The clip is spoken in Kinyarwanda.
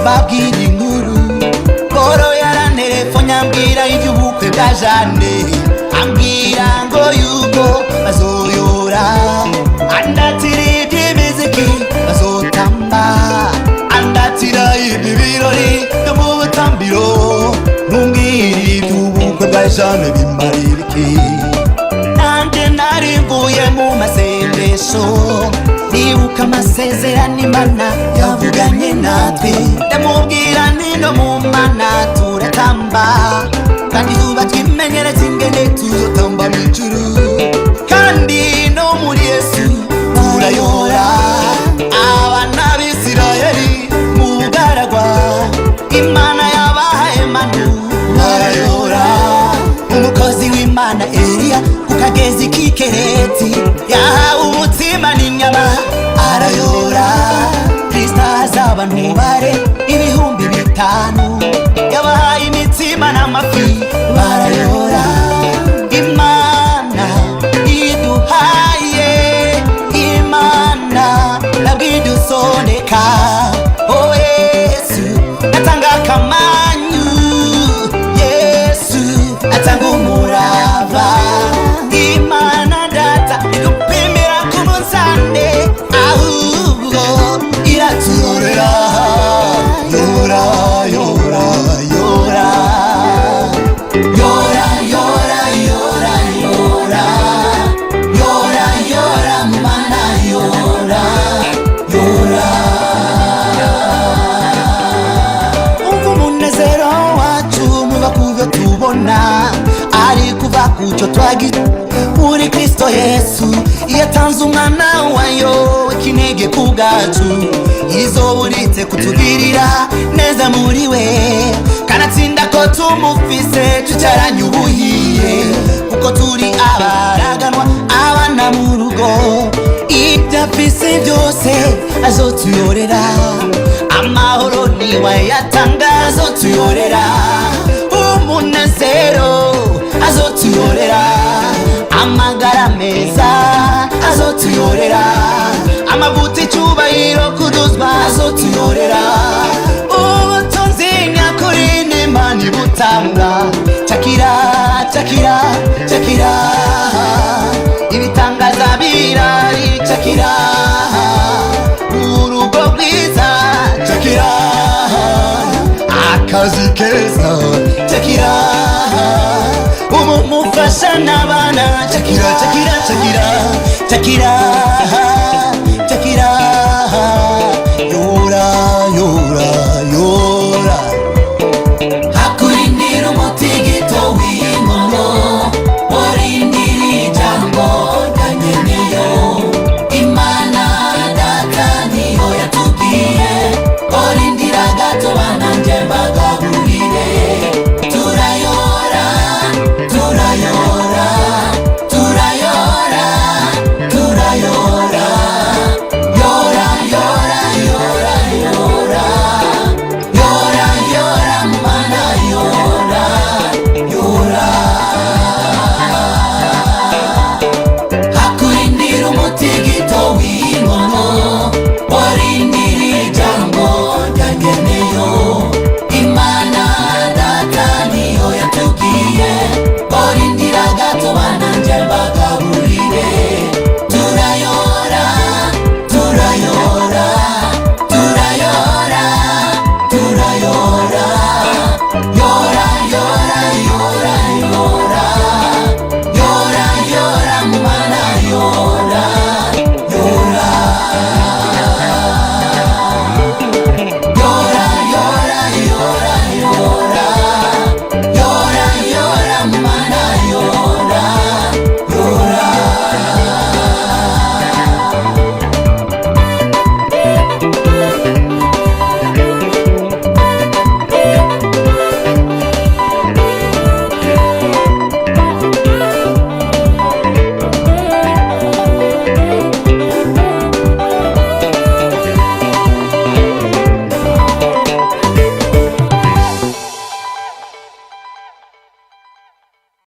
babwira inkuru koro yarantelefone ambwira iby'ubukwe bwa Jane, ambwira ngo yuko bazoyora, andatira iby'imiziki bazotamba, andatira iby'ibirori byo mu butambiro, mumbwira iby'ubukwe bwa Jane bimarira iki? Nanjye nari mvuye mu masengesho nibuka amasezerano Imana yavuganye natwe, ndamubwira nti no mu Mana turatamba kandi zuba twimenyereza ingene tuzotamba mu ijuru, kandi no muri Yesu turayora. Abana b'Isirayeli mu bugaragwa Imana yabahaye manu barayora, umukozi w'Imana Eliya ku kagezi k'Ikereti yahawe umutima n'inyama arayora. Kristo azaba ntubare ibihumbi 5 yabahaye imitsima n'amafi barayora. Imana iduhaye, Imana nabwidusondeka, oh Yesu atanga akamanyu, Yesu atanga umurava, Imana data idupimira ku munzane ahubwo iratuyorera. Yora yora yora yora yora yora yora yora yora Mana yora yora. Umva umunezero wacu muba kubyo tubona, ari kuva kucyo twagira muri Kristo Yesu, yatanze umwana wayo w'ikinege ku bwacu, izoburitse kutugirira neza muri we, kanatsinda ko tumufise tucaranye ubuhiye, kuko turi abaraganwa abana mu rugo, ibyo afise byose azotuyorera, amahoro niwe yatanga azotuyorera, umunezero azotuyorera, amagara meza azotuyorera, amavuta icyubahiro kuduzwa azotuyorera, ubutunzi nyakuri n'Imana ibutanga. Chakira chakira chakira ibitangaza birari, chakira urugo bwiza, chakira akazi keza, chakira umufasha n'abana, chakira chakira chakira chakira